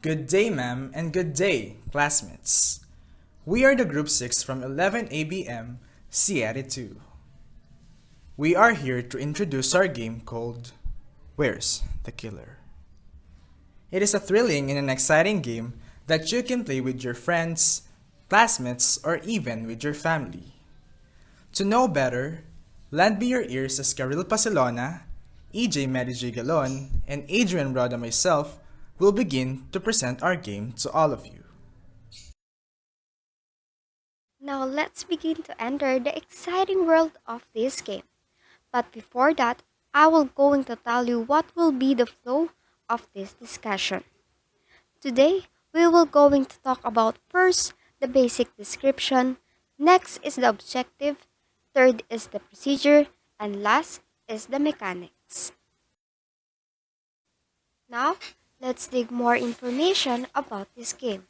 Good day, ma'am, and good day, classmates. We are the Group 6 from 11 ABM C2. We are here to introduce our game called Where's the Killer? It is a thrilling and an exciting game that you can play with your friends, classmates, or even with your family. To know better, lend me your ears as Karylle Pasilona, MaryJoy Gealon, and Adrian Roda myself will begin to present our game to all of you. Now let's begin to enter the exciting world of this game. But before that, I will going to tell you what will be the flow of this discussion. Today, we will going to talk about first the basic description, next is the objective, third is the procedure, and last is the mechanics. Now, let's dig more information about this game.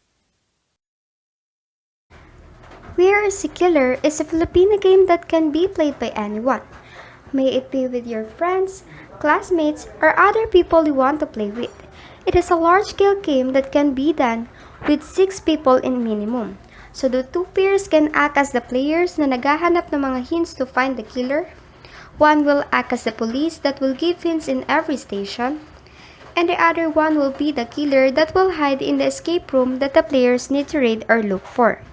Where is a Killer is a Filipino game that can be played by anyone. May it be with your friends, classmates, or other people you want to play with. It is a large-scale game that can be done with 6 people in minimum. So the 2 pairs can act as the players na naghahanap ng mga hints to find the killer. One will act as the police that will give hints in every station. And the other one will be the killer that will hide in the escape room that the players need to raid or look for.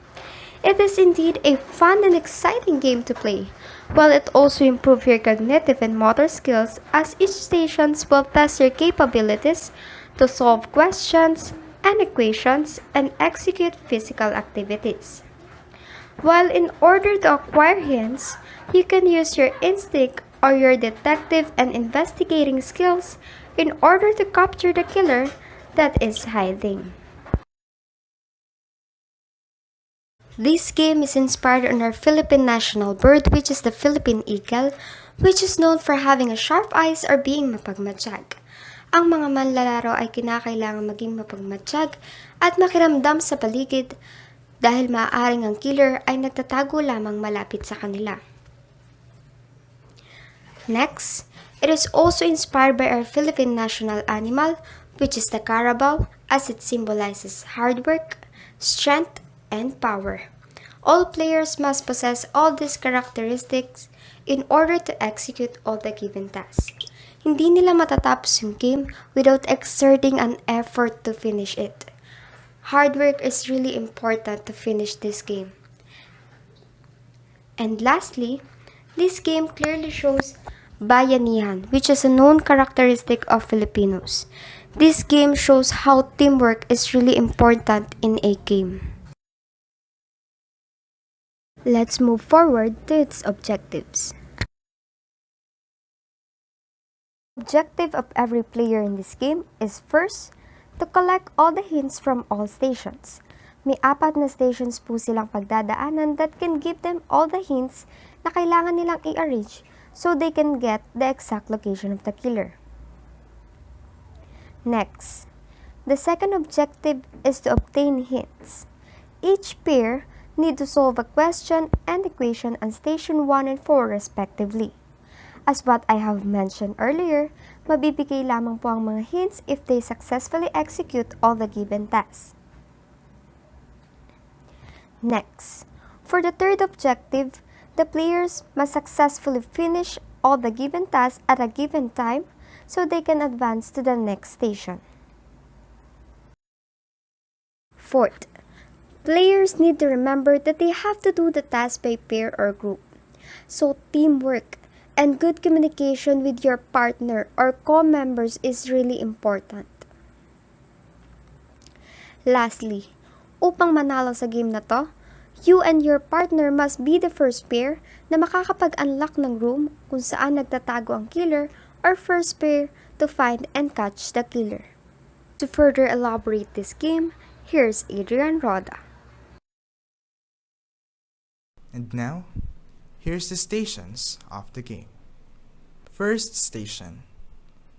It is indeed a fun and exciting game to play, while it also improves your cognitive and motor skills as each station will test your capabilities to solve questions and equations and execute physical activities. While in order to acquire hints, you can use your instinct or your detective and investigating skills in order to capture the killer that is hiding. This game is inspired on our Philippine national bird, which is the Philippine eagle, which is known for having a sharp eyes or being mapagmatsyag. Ang mga manlalaro ay kinakailangan maging mapagmatsyag at makiramdam sa paligid dahil maaaring ang killer ay nagtatago lamang malapit sa kanila. Next, it is also inspired by our Philippine national animal, which is the carabao, as it symbolizes hard work, strength, and power. All players must possess all these characteristics in order to execute all the given tasks. Hindi nila matatapos yung game without exerting an effort to finish it. Hard work is really important to finish this game. And lastly, this game clearly shows bayanihan, which is a known characteristic of Filipinos. This game shows how teamwork is really important in a game. Let's move forward to its objectives. The objective of every player in this game is first, to collect all the hints from all stations. May 4 na stations po silang pagdadaanan that can give them all the hints na kailangan nilang i-arrange so they can get the exact location of the killer. Next, the second objective is to obtain hints. Each pair need to solve a question and equation on station 1 and 4 respectively. As what I have mentioned earlier, mabibigay lamang po ang mga hints if they successfully execute all the given tasks. Next, for the third objective, the players must successfully finish all the given tasks at a given time so they can advance to the next station. Fourth, players need to remember that they have to do the task by pair or group. So teamwork and good communication with your partner or co-members is really important. Lastly, upang manalo sa game na to, you and your partner must be the first pair na makakapag-unlock ng room kung saan nagtatago ang killer or first pair to find and catch the killer. To further elaborate this game, here's Adrian Roda. And now, here's the stations of the game. First station,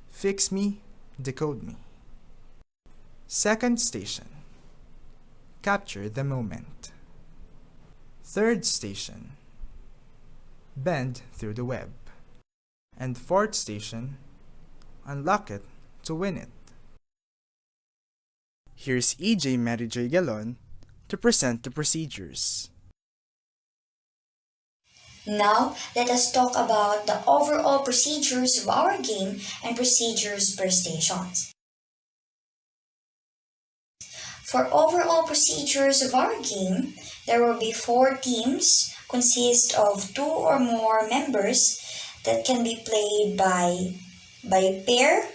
Fix Me, Decode Me. Second station, Capture the Moment. Third station, Bend Through the Web. And fourth station, Unlock It to Win It. Here's MaryJoy Gealon to present the procedures. Now, let us talk about the overall procedures of our game and procedures per stations. For overall procedures of our game, there will be 4 teams consist of 2 or more members that can be played by pair,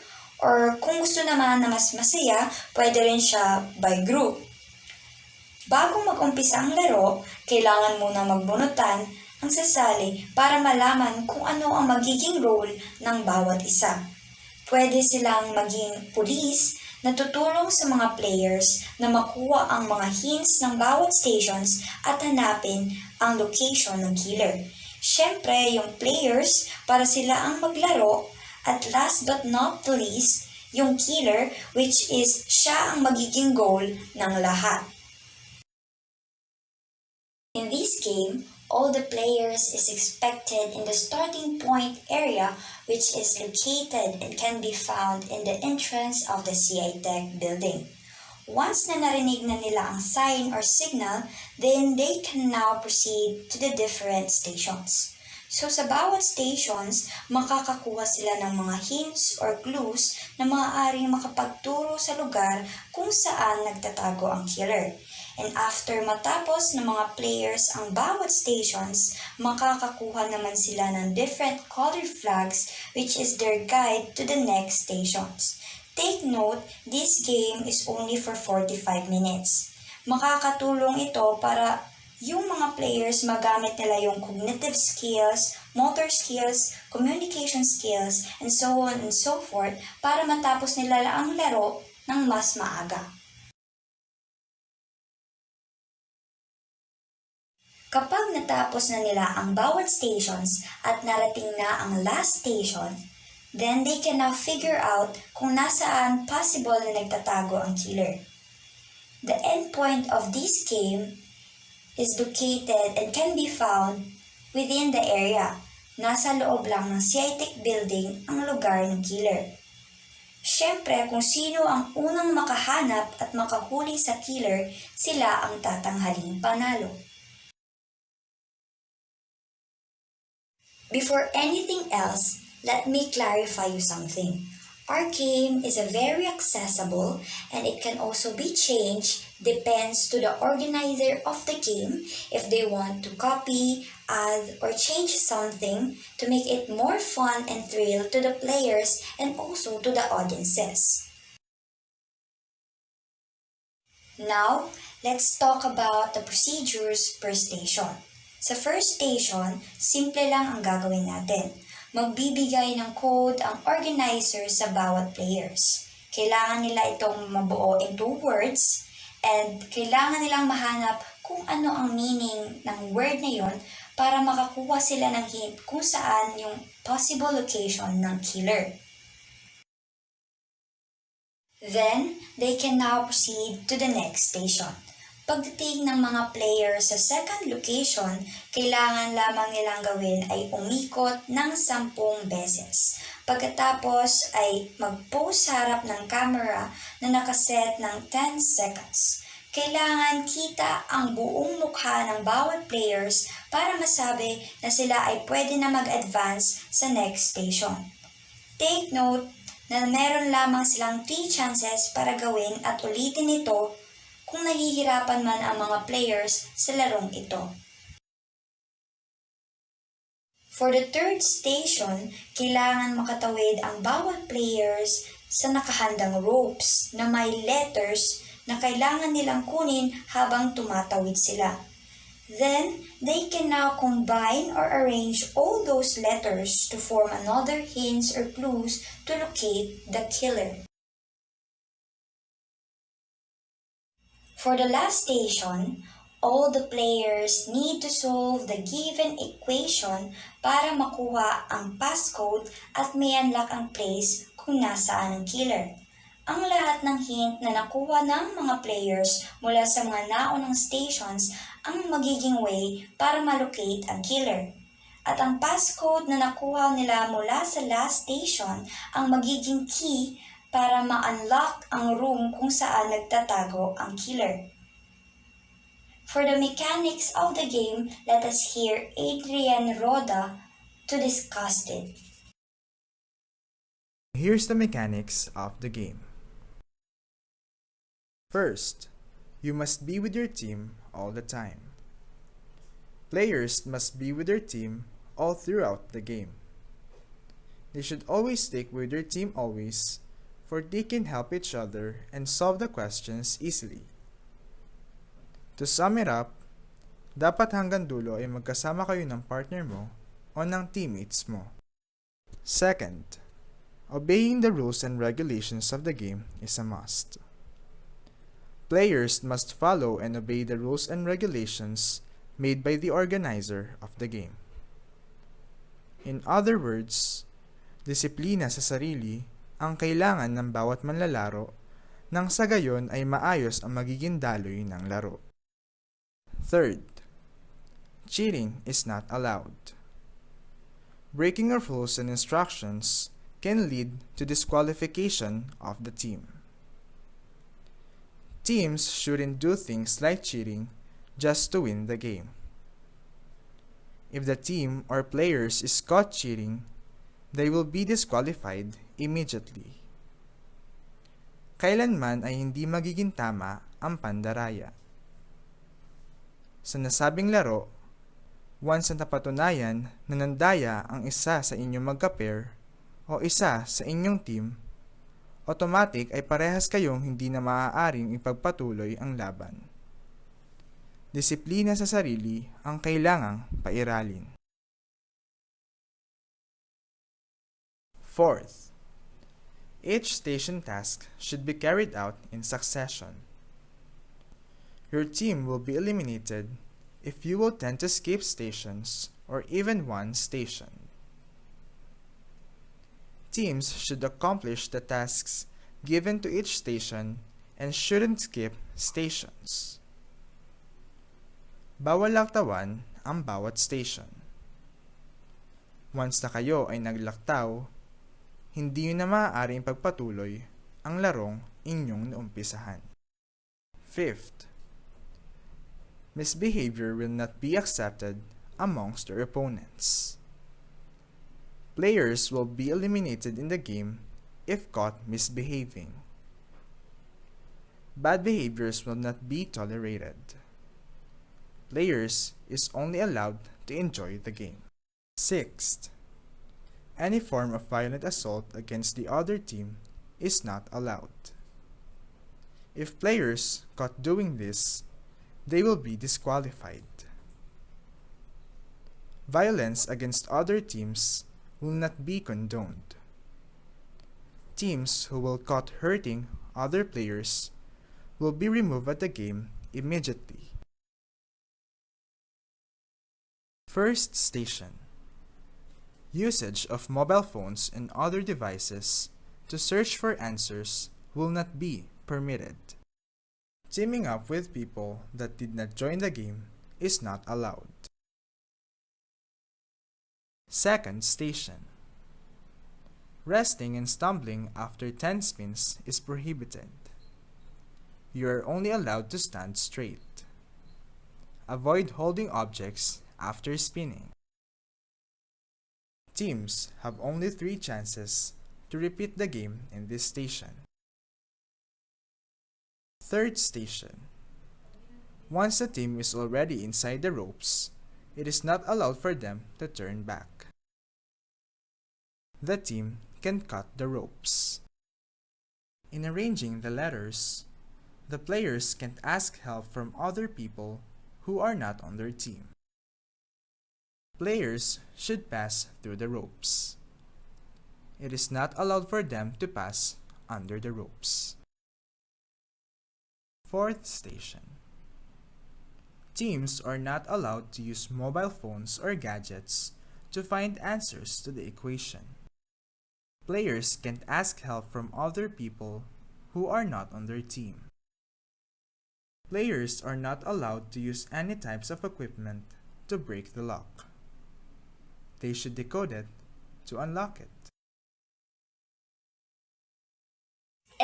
or kung gusto naman na mas masaya, pwede rin siya by group. Bago mag-umpisa ang laro, kailangan muna magbunutan ang sasali para malaman kung ano ang magiging role ng bawat isa. Pwede silang maging pulis na tutulong sa mga players na makuha ang mga hints ng bawat stations at hanapin ang location ng killer. Siyempre, yung players para sila ang maglaro, at last but not the least, yung killer, which is siya ang magiging goal ng lahat. In this game, all the players is expected in the starting point area, which is located and can be found in the entrance of the CI Tech building. Once na narinig na nila ang sign or signal, then they can now proceed to the different stations. So sa bawat stations, makakakuha sila ng mga hints or clues na maaaring makapagturo sa lugar kung saan nagtatago ang killer. And after matapos ng mga players ang bawat stations, makakakuha naman sila ng different colored flags, which is their guide to the next stations. Take note, this game is only for 45 minutes. Makakatulong ito para yung mga players magamit nila yung cognitive skills, motor skills, communication skills, and so on and so forth para matapos nila ang laro ng mas maaga. Kapag natapos na nila ang bawat stations at narating na ang last station, then they can now figure out kung nasaan possible na nagtatago ang killer. The end point of this game is located and can be found within the area. Nasa loob lang ng CI Tech building ang lugar ng killer. Siyempre, kung sino ang unang makahanap at makahuli sa killer, sila ang tatanghaling panalo. Before anything else, let me clarify you something. Our game is a very accessible and it can also be changed, depends to the organizer of the game if they want to copy, add, or change something to make it more fun and thrill to the players and also to the audiences. Now, let's talk about the procedures per station. Sa first station, simple lang ang gagawin natin. Magbibigay ng code ang organizer sa bawat players. Kailangan nila itong mabuo in 2 words and kailangan nilang mahanap kung ano ang meaning ng word na yon para makakuha sila ng hint kung saan yung possible location ng killer. Then, they can now proceed to the next station. Pagdating ng mga players sa second location, kailangan lamang nilang gawin ay umikot ng 10 beses. Pagkatapos ay mag-pose sa harap ng camera na nakaset ng 10 seconds. Kailangan kita ang buong mukha ng bawat players para masabi na sila ay pwede na mag-advance sa next station. Take note na meron lamang silang 3 chances para gawin at ulitin ito kung nahihirapan man ang mga players sa larong ito. For the third station, kailangan makatawid ang bawat players sa nakahandang ropes na may letters na kailangan nilang kunin habang tumatawid sila. Then, they can now combine or arrange all those letters to form another hints or clues to locate the killer. For the last station, all the players need to solve the given equation para makuha ang passcode at may unlock ang place kung nasaan ang killer. Ang lahat ng hint na nakuha ng mga players mula sa mga naunang stations ang magiging way para malocate ang killer. At ang passcode na nakuha nila mula sa last station ang magiging key para ma-unlock ang room kung saan nagtatago ang killer. For the mechanics of the game, let us hear Adrian Roda to discuss it. Here's the mechanics of the game. First, you must be with your team all the time. Players must be with their team all throughout the game. They should always stick with their team always, for they can help each other and solve the questions easily. To sum it up, dapat hanggang dulo ay magkasama kayo ng partner mo o ng teammates mo. Second, obeying the rules and regulations of the game is a must. Players must follow and obey the rules and regulations made by the organizer of the game. In other words, disiplina sa sarili ang kailangan ng bawat manlalaro nang sa gayon ay maayos ang magiging daloy ng laro. Third, cheating is not allowed. Breaking of rules and instructions can lead to disqualification of the team. Teams shouldn't do things like cheating just to win the game. If the team or players is caught cheating, they will be disqualified immediately. Kailanman ay hindi magiging tama ang pandaraya. Sa nasabing laro, once na napatunayan na nandaya ang isa sa inyong magka-pair o isa sa inyong team, automatic ay parehas kayong hindi na maaaring ipagpatuloy ang laban. Disiplina sa sarili ang kailangang pairalin. Fourth, each station task should be carried out in succession. Your team will be eliminated if you will tend to skip stations or even one station. Teams should accomplish the tasks given to each station and shouldn't skip stations. Bawal laktawan ang bawat station. Once na kayo ay naglaktaw, hindi nyo na maaaring pagpatuloy ang larong inyong naumpisahan. Fifth, misbehavior will not be accepted amongst your opponents. Players will be eliminated in the game if caught misbehaving. Bad behaviors will not be tolerated. Players is only allowed to enjoy the game. Sixth, any form of violent assault against the other team is not allowed. If players caught doing this, they will be disqualified. Violence against other teams will not be condoned. Teams who will caught hurting other players will be removed at the game immediately. First station. Usage of mobile phones and other devices to search for answers will not be permitted. Teaming up with people that did not join the game is not allowed. Second station. Resting and stumbling after 10 spins is prohibited. You are only allowed to stand straight. Avoid holding objects after spinning. Teams have only 3 chances to repeat the game in this station. Third station. Once the team is already inside the ropes, it is not allowed for them to turn back. The team can cut the ropes. In arranging the letters, the players can't ask help from other people who are not on their team. Players should pass through the ropes. It is not allowed for them to pass under the ropes. Fourth station. Teams are not allowed to use mobile phones or gadgets to find answers to the equation. Players can't ask help from other people who are not on their team. Players are not allowed to use any types of equipment to break the lock. They should decode it to unlock it.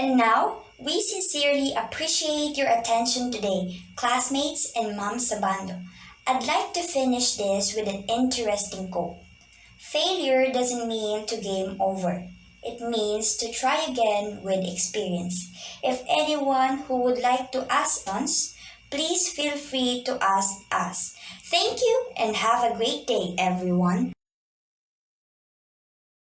And now, we sincerely appreciate your attention today, classmates and Ma'am Sabando. I'd like to finish this with an interesting quote. Failure doesn't mean to game over. It means to try again with experience. If anyone who would like to ask us, please feel free to ask us. Thank you and have a great day, everyone.